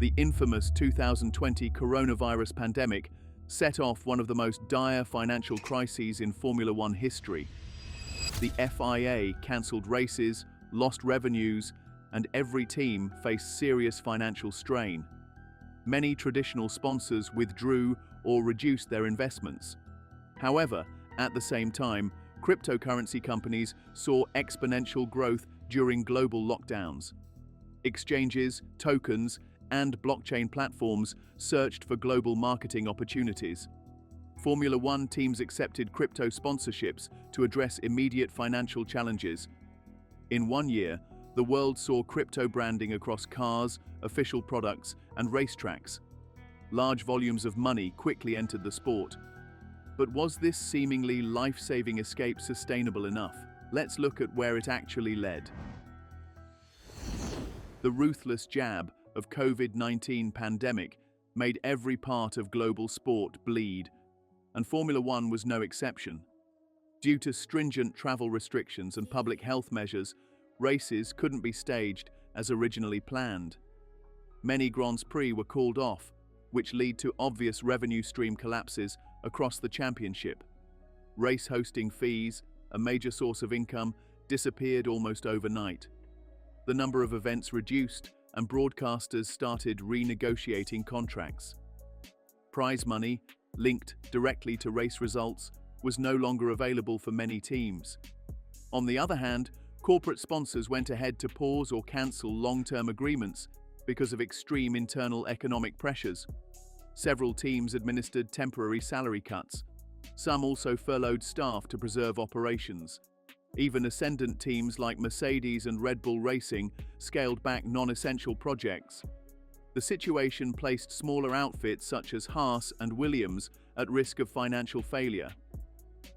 The infamous 2020 coronavirus pandemic set off one of the most dire financial crises in Formula One history. The FIA cancelled races, lost revenues, and every team faced serious financial strain. Many traditional sponsors withdrew or reduced their investments. However, at the same time, cryptocurrency companies saw exponential growth during global lockdowns. Exchanges, tokens, and blockchain platforms searched for global marketing opportunities. Formula One teams accepted crypto sponsorships to address immediate financial challenges. In 1 year, the world saw crypto branding across cars, official products, and racetracks. Large volumes of money quickly entered the sport. But was this seemingly life-saving escape sustainable enough? Let's look at where it actually led. The ruthless jab of COVID-19 pandemic made every part of global sport bleed, and Formula One was no exception. Due to stringent travel restrictions and public health measures, races couldn't be staged as originally planned. Many Grands Prix were called off, which led to obvious revenue stream collapses across the championship. Race hosting fees, a major source of income, disappeared almost overnight. The number of events reduced, and broadcasters started renegotiating contracts. Prize money, linked directly to race results, was no longer available for many teams. On the other hand, corporate sponsors went ahead to pause or cancel long-term agreements because of extreme internal economic pressures. Several teams administered temporary salary cuts. Some also furloughed staff to preserve operations. Even ascendant teams like Mercedes and Red Bull Racing scaled back non-essential projects. The situation placed smaller outfits such as Haas and Williams at risk of financial failure.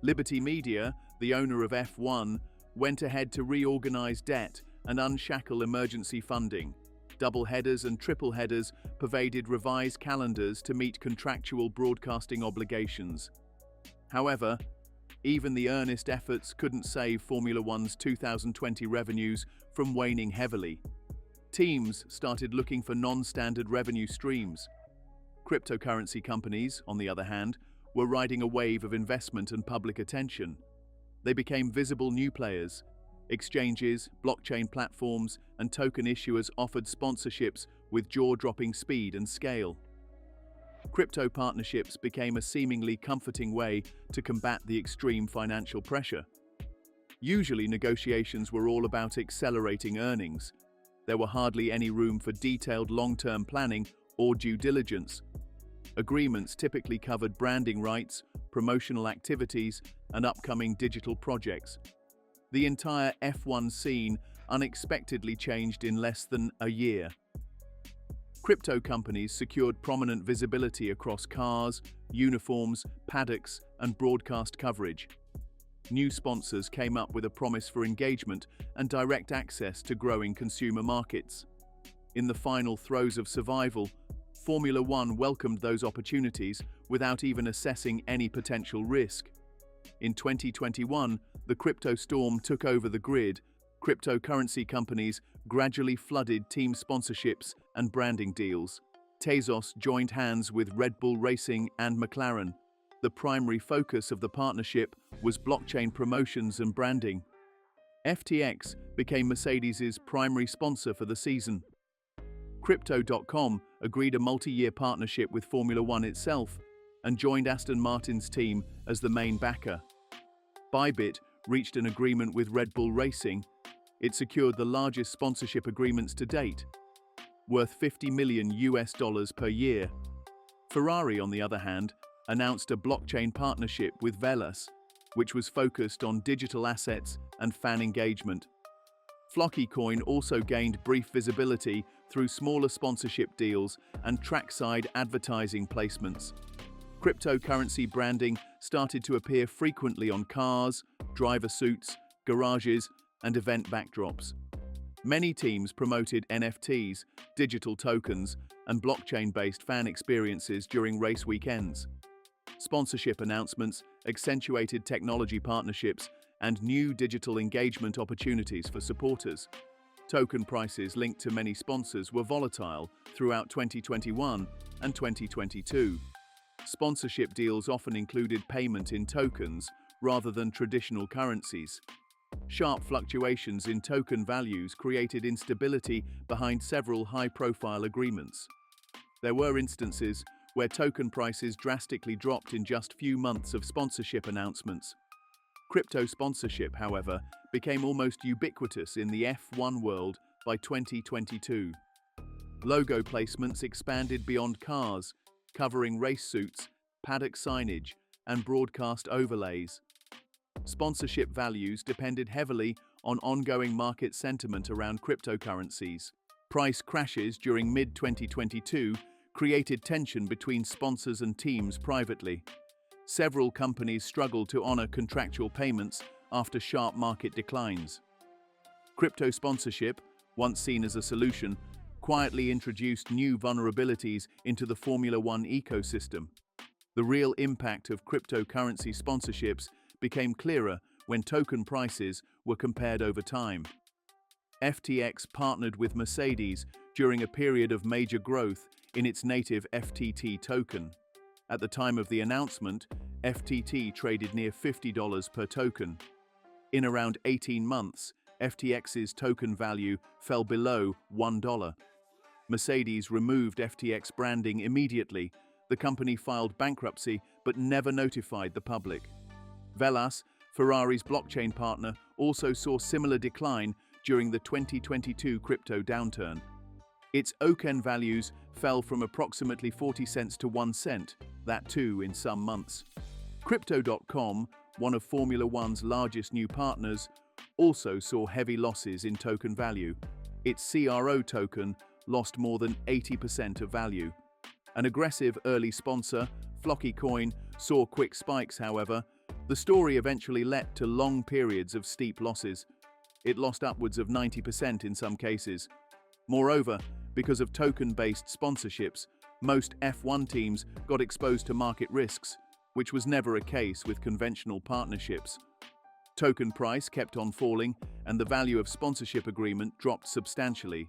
Liberty Media, the owner of F1, went ahead to reorganize debt and unshackle emergency funding. Double headers and triple headers pervaded revised calendars to meet contractual broadcasting obligations. However, even the earnest efforts couldn't save Formula One's 2020 revenues from waning heavily. Teams started looking for non-standard revenue streams. Cryptocurrency companies, on the other hand, were riding a wave of investment and public attention. They became visible new players. Exchanges, blockchain platforms, and token issuers offered sponsorships with jaw-dropping speed and scale. Crypto partnerships became a seemingly comforting way to combat the extreme financial pressure. Usually, negotiations were all about accelerating earnings. There were hardly any room for detailed long-term planning or due diligence. Agreements typically covered branding rights, promotional activities, and upcoming digital projects. The entire F1 scene unexpectedly changed in less than a year. Crypto companies secured prominent visibility across cars, uniforms, paddocks, and broadcast coverage. New sponsors came up with a promise for engagement and direct access to growing consumer markets. In the final throes of survival, Formula One welcomed those opportunities without even assessing any potential risk. In 2021, the crypto storm took over the grid. Cryptocurrency companies gradually flooded team sponsorships and branding deals. Tezos joined hands with Red Bull Racing and McLaren. The primary focus of the partnership was blockchain promotions and branding. FTX became Mercedes's primary sponsor for the season. Crypto.com agreed a multi-year partnership with Formula One itself and joined Aston Martin's team as the main backer. Bybit reached an agreement with Red Bull Racing. It secured the largest sponsorship agreements to date, worth $50 million per year. Ferrari, on the other hand, announced a blockchain partnership with Velas, which was focused on digital assets and fan engagement. Flocky Coin also gained brief visibility through smaller sponsorship deals and trackside advertising placements. Cryptocurrency branding started to appear frequently on cars, driver suits, garages, and event backdrops. Many teams promoted NFTs, digital tokens, and blockchain-based fan experiences during race weekends. Sponsorship announcements accentuated technology partnerships and new digital engagement opportunities for supporters. Token prices linked to many sponsors were volatile throughout 2021 and 2022. Sponsorship deals often included payment in tokens rather than traditional currencies. Sharp fluctuations in token values created instability behind several high-profile agreements. There were instances where token prices drastically dropped in just few months of sponsorship announcements. Crypto sponsorship, however, became almost ubiquitous in the F1 world by 2022. Logo placements expanded beyond cars, covering race suits, paddock signage, and broadcast overlays. Sponsorship values depended heavily on ongoing market sentiment around cryptocurrencies. Price crashes during mid-2022 created tension between sponsors and teams privately. Several companies struggled to honor contractual payments after sharp market declines. Crypto sponsorship, once seen as a solution, quietly introduced new vulnerabilities into the Formula One ecosystem. The real impact of cryptocurrency sponsorships became clearer when token prices were compared over time. FTX partnered with Mercedes during a period of major growth in its native FTT token. At the time of the announcement, FTT traded near $50 per token. In around 18 months, FTX's token value fell below $1. Mercedes removed FTX branding immediately. The company filed bankruptcy but never notified the public. Velas, Ferrari's blockchain partner, also saw similar decline during the 2022 crypto downturn. Its token values fell from approximately 40 cents to 1 cent, that too in some months. Crypto.com, one of Formula One's largest new partners, also saw heavy losses in token value. Its CRO token lost more than 80% of value. An aggressive early sponsor, Flocky Coin, saw quick spikes, however. The story eventually led to long periods of steep losses. It lost upwards of 90% in some cases. Moreover, because of token-based sponsorships, most F1 teams got exposed to market risks, which was never a case with conventional partnerships. Token price kept on falling, and the value of sponsorship agreement dropped substantially.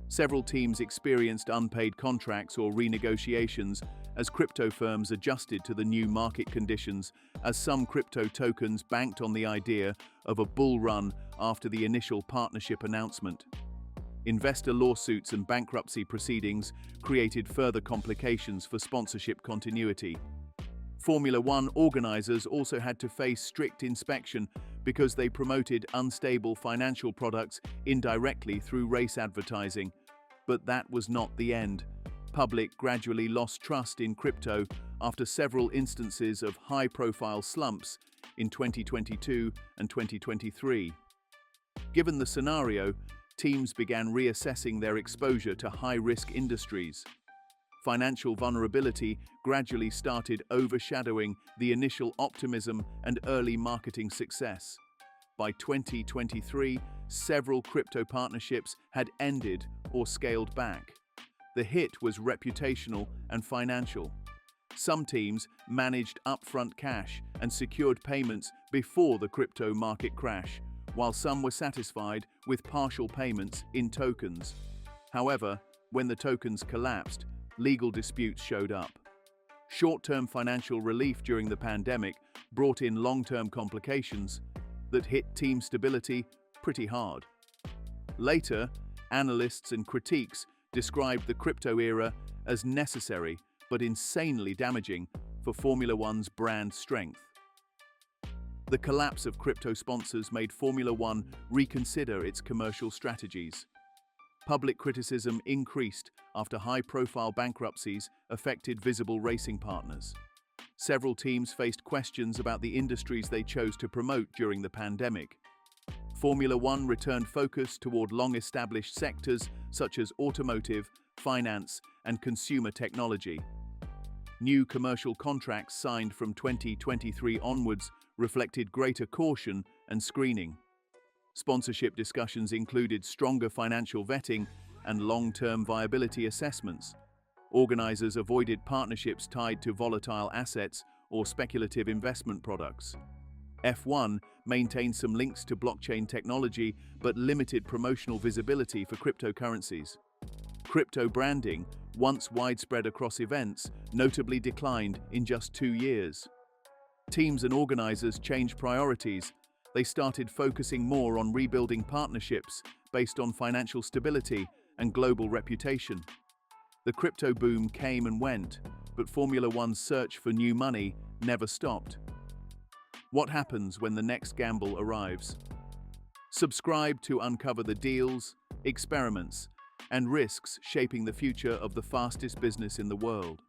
Several teams experienced unpaid contracts or renegotiations as crypto firms adjusted to the new market conditions, as some crypto tokens banked on the idea of a bull run after the initial partnership announcement. Investor lawsuits and bankruptcy proceedings created further complications for sponsorship continuity. Formula One organizers also had to face strict inspection because they promoted unstable financial products indirectly through race advertising. But that was not the end. Public gradually lost trust in crypto after several instances of high-profile slumps in 2022 and 2023. Given the scenario, teams began reassessing their exposure to high-risk industries. Financial vulnerability gradually started overshadowing the initial optimism and early marketing success. By 2023, several crypto partnerships had ended or scaled back. The hit was reputational and financial. Some teams managed upfront cash and secured payments before the crypto market crash, while some were satisfied with partial payments in tokens. However, when the tokens collapsed, legal disputes showed up. Short-term financial relief during the pandemic brought in long-term complications that hit team stability pretty hard. Later, analysts and critiques described the crypto era as necessary but insanely damaging for Formula One's brand strength. The collapse of crypto sponsors made Formula One reconsider its commercial strategies. Public criticism increased after high-profile bankruptcies affected visible racing partners. Several teams faced questions about the industries they chose to promote during the pandemic. Formula One returned focus toward long-established sectors such as automotive, finance, and consumer technology. New commercial contracts signed from 2023 onwards reflected greater caution and screening. Sponsorship discussions included stronger financial vetting and long-term viability assessments. Organizers avoided partnerships tied to volatile assets or speculative investment products. F1 maintained some links to blockchain technology but limited promotional visibility for cryptocurrencies. Crypto branding, once widespread across events, notably declined in just 2 years. Teams and organizers changed priorities. They started focusing more on rebuilding partnerships based on financial stability and global reputation. The crypto boom came and went, but Formula One's search for new money never stopped. What happens when the next gamble arrives? Subscribe to uncover the deals, experiments, and risks shaping the future of the fastest business in the world.